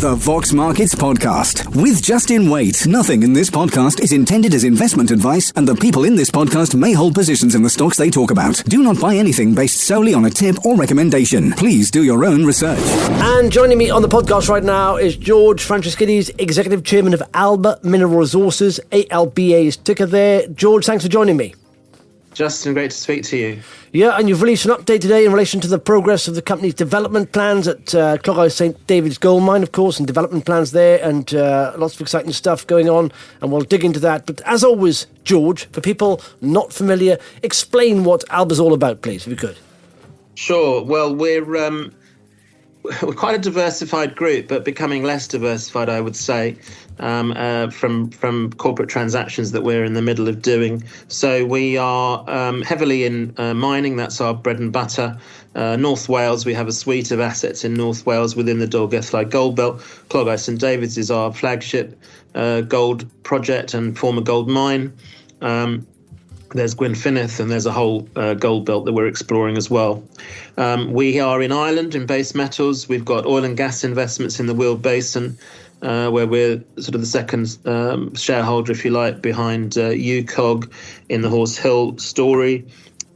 The Vox Markets Podcast with Justin Waite. Nothing in this podcast is intended as investment advice, and the people in this podcast may hold positions in the stocks they talk about. Do not buy anything based solely on a tip or recommendation. Please do your own research. And joining me on the podcast right now is George Frangeskides, Executive Chairman of Alba Mineral Resources, ALBA's ticker there. George, thanks for joining me. Justin, great to speak to you. Yeah, and you've released an update today in relation to the progress of the company's development plans at Clogau St David's gold mine, of course, and development plans there, and lots of exciting stuff going on, and we'll dig into that. But as always, George, for people not familiar, explain what Alba's all about, please, if you could. Sure. Well, we're quite a diversified group, but becoming less diversified, I would say, from corporate transactions that we're in the middle of doing. So we are heavily in mining. That's our bread and butter. North Wales, we have a suite of assets in North Wales within the Dolgellau Gold Belt. Clogau St David's is our flagship gold project and former gold mine. There's Gwynfinith, and there's a whole gold belt that we're exploring as well. We are in Ireland in base metals. We've got oil and gas investments in the Weald Basin, where we're sort of the second shareholder, if you like, behind UCOG in the Horse Hill story.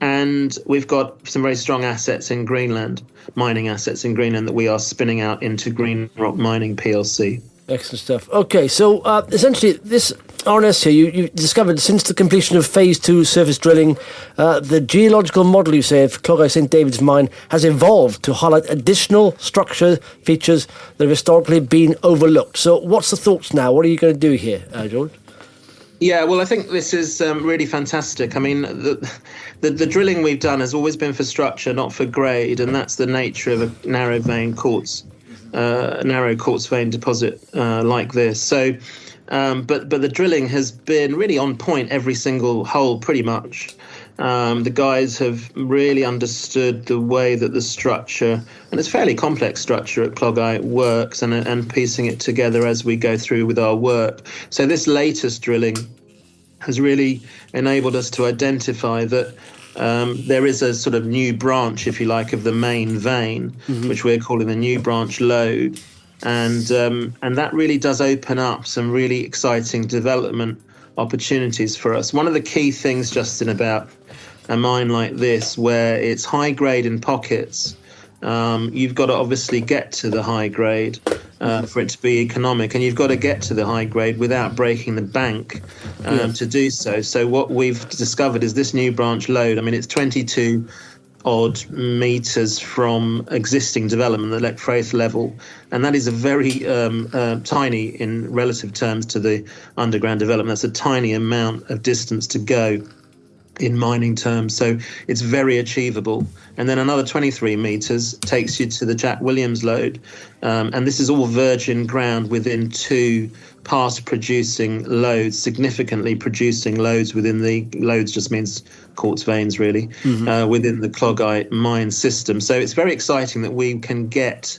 And we've got some very strong assets in Greenland, mining assets in Greenland that we are spinning out into Green Rock Mining PLC. Excellent stuff. Okay, so essentially this RNS here, you discovered since the completion of Phase 2 surface drilling, the geological model, you say, of Clogau St David's mine has evolved to highlight additional structure features that have historically been overlooked. So what's the thoughts now? What are you going to do here, George? Yeah, well, I think this is really fantastic. I mean, the drilling we've done has always been for structure, not for grade, and that's the nature of a narrow quartz vein deposit like this. So, but the drilling has been really on point every single hole, pretty much. The guys have really understood the way that the structure, and it's a fairly complex structure at Clogau, works, and piecing it together as we go through with our work. So this latest drilling has really enabled us to identify that there is a sort of new branch, if you like, of the main vein, which we're calling the new branch lode. And that really does open up some really exciting development opportunities for us. One of the key things, Justin, about a mine like this, where it's high grade in pockets, you've got to obviously get to the high grade for it to be economic, and you've got to get to the high grade without breaking the bank to do so. So what we've discovered is this new branch lode. I mean, it's 22 odd meters from existing development at Lecfraith level, and that is a very tiny, in relative terms to the underground development, that's a tiny amount of distance to go in mining terms, so it's very achievable. And then another 23 metres takes you to the Jack Williams lode, and this is all virgin ground within two past producing lodes, significantly producing lodes within the lodes just means quartz veins really, within the Clogau mine system. So it's very exciting that we can get,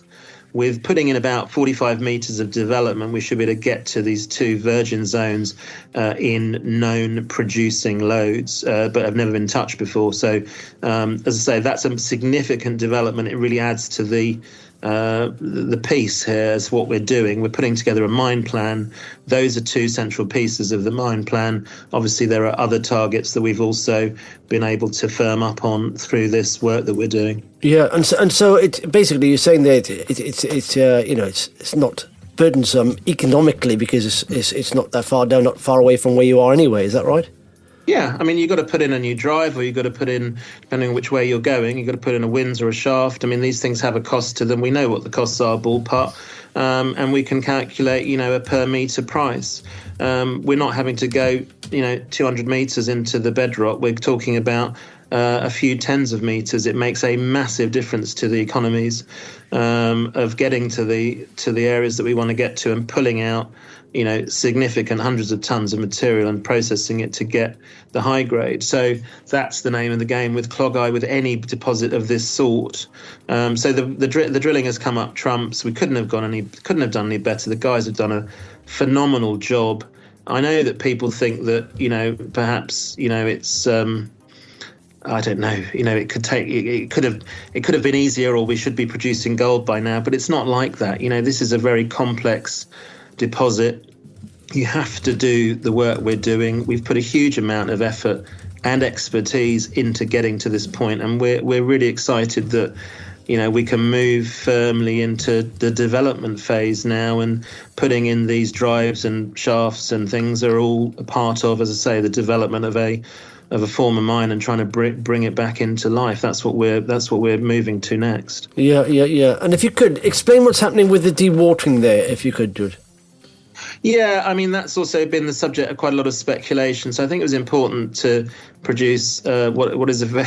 with putting in about 45 metres of development, we should be able to get to these two virgin zones in known producing lodes, but have never been touched before. So, as I say, that's a significant development. It really adds to the piece here as what we're doing. We're putting together a mine plan. Those are two central pieces of the mine plan. Obviously, there are other targets that we've also been able to firm up on through this work that we're doing. Yeah, and so it basically you're saying that it's not burdensome economically because it's not that far down, not far away from where you are anyway. Is that right? Yeah, I mean, you've got to put in a new drive, or you've got to put in, depending on which way you're going, you've got to put in a winds or a shaft. I mean, these things have a cost to them. We know what the costs are, ballpark, and we can calculate, a per metre price. We're not having to go, 200 metres into the bedrock. We're talking about a few tens of metres. It makes a massive difference to the economies of getting to the areas that we want to get to and pulling out significant hundreds of tons of material and processing it to get the high grade. So that's the name of the game with Clogau, with any deposit of this sort. So the drilling has come up trumps. We couldn't have done any better. The guys have done a phenomenal job. I know that people think that perhaps it's I don't know. It could have been easier, or we should be producing gold by now. But it's not like that. This is a very complex deposit. You have to do the work we're doing. We've put a huge amount of effort and expertise into getting to this point, and we're really excited that we can move firmly into the development phase now, and putting in these drives and shafts and things are all a part of, as I say, the development of a former mine and trying to bring it back into life. That's what we're moving to next. Yeah. And if you could explain what's happening with the dewatering there, if you could, Jude. Yeah, I mean, that's also been the subject of quite a lot of speculation. So I think it was important to produce what is a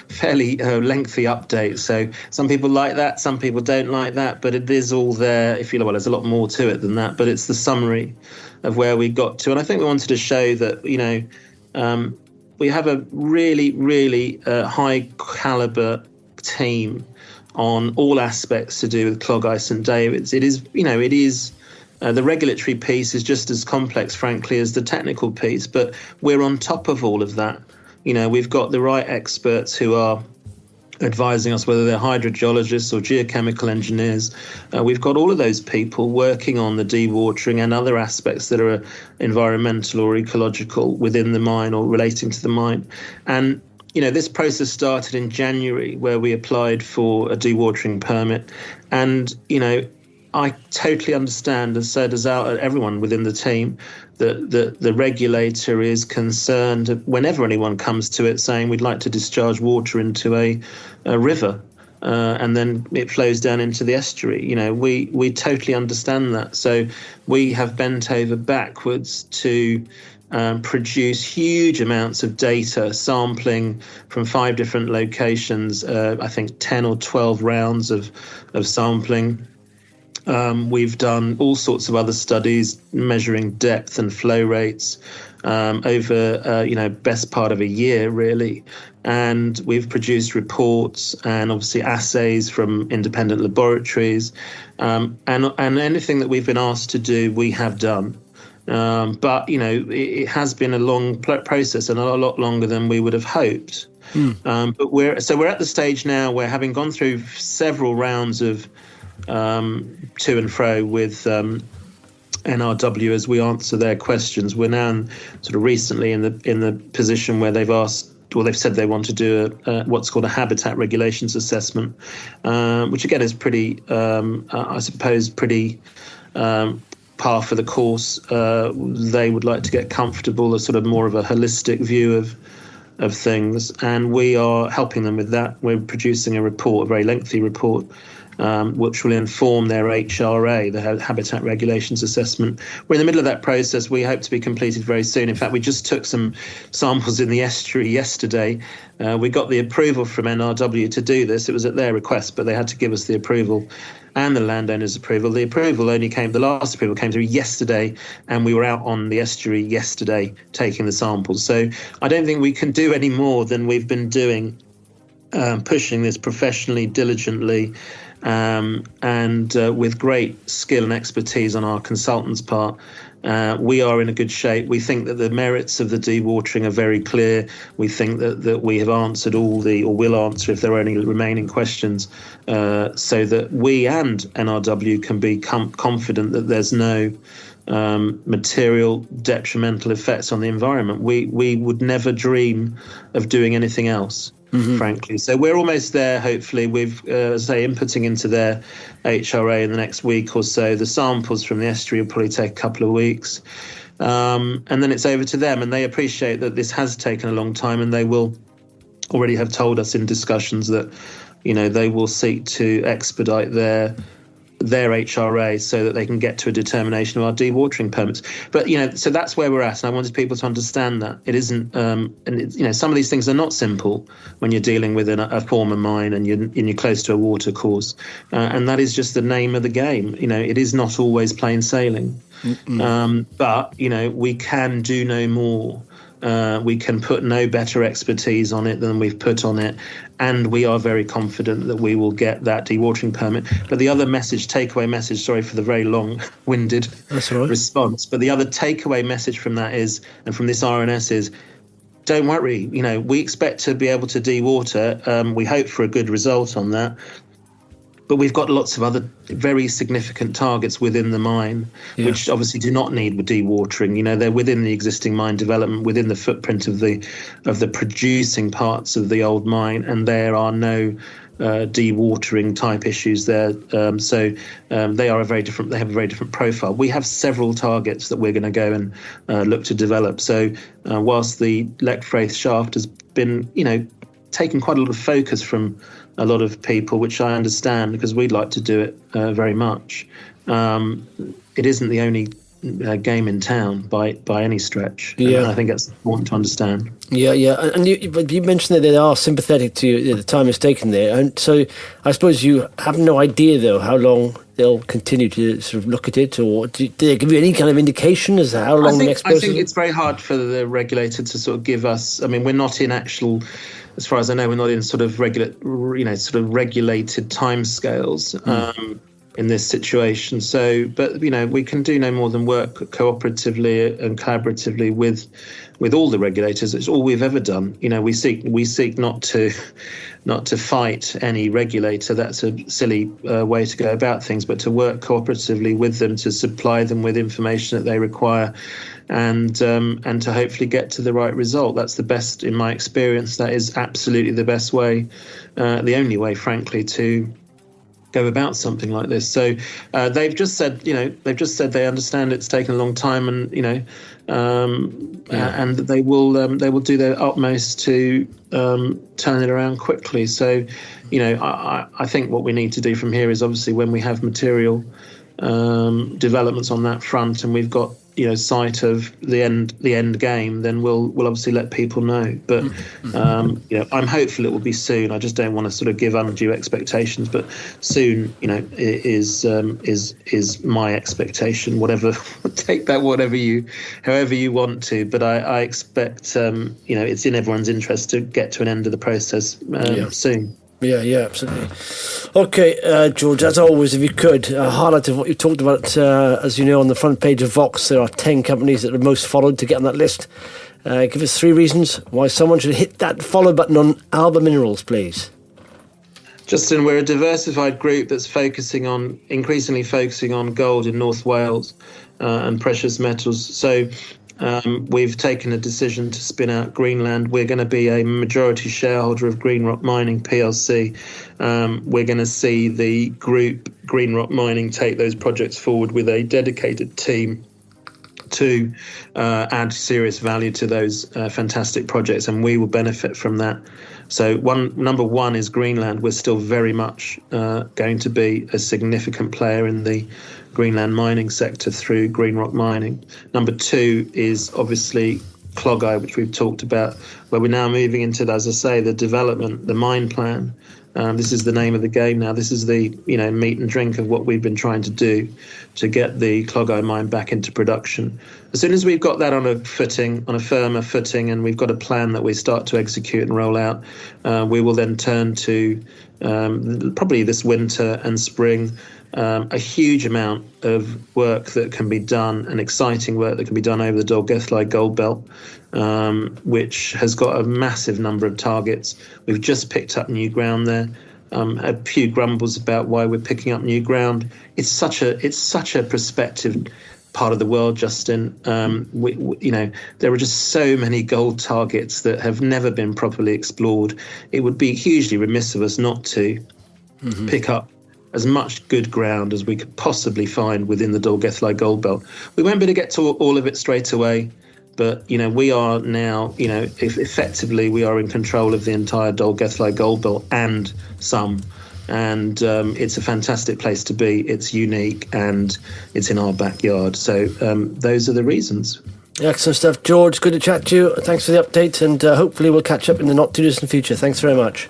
fairly lengthy update. So some people like that, some people don't like that, but it is all there. If you know, well, there's a lot more to it than that, but it's the summary of where we got to. And I think we wanted to show that, we have a really, really high caliber team on all aspects to do with Clogau St David's. It is, the regulatory piece is just as complex, frankly, as the technical piece, but we're on top of all of that. We've got the right experts who are advising us, whether they're hydrogeologists or geochemical engineers. We've got all of those people working on the dewatering and other aspects that are environmental or ecological within the mine or relating to the mine. And this process started in January, where we applied for a dewatering permit. And, I totally understand, and so does everyone within the team, that the regulator is concerned whenever anyone comes to it saying we'd like to discharge water into a river, and then it flows down into the estuary. We totally understand that. So we have bent over backwards to produce huge amounts of data, sampling from 5 different locations, I think 10 or 12 rounds of sampling. We've done all sorts of other studies measuring depth and flow rates over, best part of a year, really. And we've produced reports and obviously assays from independent laboratories. And anything that we've been asked to do, we have done. But, it has been a long process, and a lot longer than we would have hoped. But we're at the stage now where, having gone through several rounds of to and fro with NRW as we answer their questions, we're now sort of recently in the position where they've said they want to do what's called a habitat regulations assessment, which again is pretty, I suppose, pretty par for the course. They would like to get comfortable, a sort of more of a holistic view of things, and we are helping them with that. We're producing a report, a very lengthy report, which will inform their HRA, the Habitat Regulations Assessment. We're in the middle of that process. We hope to be completed very soon. In fact, we just took some samples in the estuary yesterday. We got the approval from NRW to do this. It was at their request, but they had to give us the approval and the landowner's approval. The last approval came through yesterday, and we were out on the estuary yesterday taking the samples. So I don't think we can do any more than we've been doing, pushing this professionally, diligently, and with great skill and expertise on our consultants' part. We are in a good shape. We think that the merits of the dewatering are very clear. We think that we have answered or will answer if there are any remaining questions, so that we and NRW can be confident that there's no material detrimental effects on the environment. We would never dream of doing anything else. Frankly. So we're almost there, hopefully. We've, inputting into their HRA in the next week or so. The samples from the estuary will probably take a couple of weeks. And then it's over to them. And they appreciate that this has taken a long time, and they will already have told us in discussions that, they will seek to expedite their HRA so that they can get to a determination of our dewatering permits. But, so that's where we're at. And I wanted people to understand that it isn't, some of these things are not simple when you're dealing with a former mine and you're close to a water course. And that is just the name of the game. It is not always plain sailing. But, we can do no more. We can put no better expertise on it than we've put on it, and we are very confident that we will get that dewatering permit. But the other takeaway message, sorry for the very long-winded That's all right. response, but the other takeaway message from that is, and from this RNS is, don't worry. We expect to be able to dewater. We hope for a good result on that. But we've got lots of other very significant targets within the mine, which obviously do not need dewatering. They're within the existing mine development, within the footprint of the producing parts of the old mine, and there are no dewatering type issues there. So they have a very different profile. We have several targets that we're going to go and look to develop. So whilst the Leckfraith shaft has been, taken quite a lot of focus from a lot of people, which I understand because we'd like to do it very much. It isn't the only game in town by any stretch. And I think that's important to understand. And you mentioned that they are sympathetic to the time it's taken there, and so I suppose you have no idea though how long they'll continue to sort of look at it, or do they give you any kind of indication as to how long the next process? I think it's very hard for the regulator to sort of give us. I mean, we're not in actual, as far as I know, we're not in sort of regulated timescales in this situation. So, but we can do no more than work cooperatively and collaboratively with all the regulators. It's all we've ever done. We seek not to fight any regulator. That's a silly way to go about things, but to work cooperatively with them, to supply them with information that they require, and to hopefully get to the right result. That's the best, in my experience. That is absolutely the best way, the only way, frankly, to go about something like this. So they've just said they understand it's taken a long time, and and they will do their utmost to turn it around quickly. So I think what we need to do from here is, obviously, when we have material developments on that front, and we've got sight of the end game, then we'll obviously let people know. But I'm hopeful it will be soon. I just don't want to sort of give undue expectations, but soon is my expectation. Whatever, take that however you want to. But I expect it's in everyone's interest to get to an end of the process soon. Yeah, absolutely. Okay, George, as always, if you could, highlight of what you talked about, as you know, on the front page of Vox, there are 10 companies that are most followed to get on that list. Give us 3 reasons why someone should hit that follow button on Alba Minerals, please. Justin, we're a diversified group that's increasingly focusing on gold in North Wales and precious metals. So we've taken a decision to spin out Greenland. We're going to be a majority shareholder of Green Rock Mining PLC. We're going to see the group Green Rock Mining take those projects forward with a dedicated team to add serious value to those fantastic projects, and we will benefit from that. So number one is Greenland. We're still very much going to be a significant player in the Greenland mining sector through Green Rock Mining. Number 2 is obviously Clogau, which we've talked about, where we're now moving into, as I say, the development, the mine plan. This is the name of the game now. This is the meat and drink of what we've been trying to do to get the Clogau mine back into production. As soon as we've got that on a firmer footing, and we've got a plan that we start to execute and roll out, we will then turn to probably this winter and spring a huge amount of work that can be done, and exciting work that can be done over the Dolgellau Gold Belt, which has got a massive number of targets. We've just picked up new ground there. A few grumbles about why we're picking up new ground. It's such a prospective part of the world, Justin. There are just so many gold targets that have never been properly explored. It would be hugely remiss of us not to pick up as much good ground as we could possibly find within the Dolgellau Gold Belt. We won't be able to get to all of it straight away, but we are now, effectively we are in control of the entire Dolgellau Gold Belt and some. And it's a fantastic place to be. It's unique, and it's in our backyard. So those are the reasons. Excellent stuff. George, good to chat to you. Thanks for the update, and hopefully we'll catch up in the not too distant future. Thanks very much.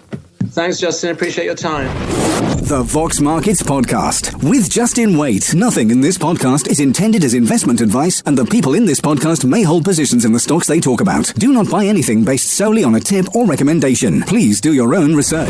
Thanks, Justin. Appreciate your time. The Vox Markets Podcast with Justin Waite. Nothing in this podcast is intended as investment advice, and the people in this podcast may hold positions in the stocks they talk about. Do not buy anything based solely on a tip or recommendation. Please do your own research.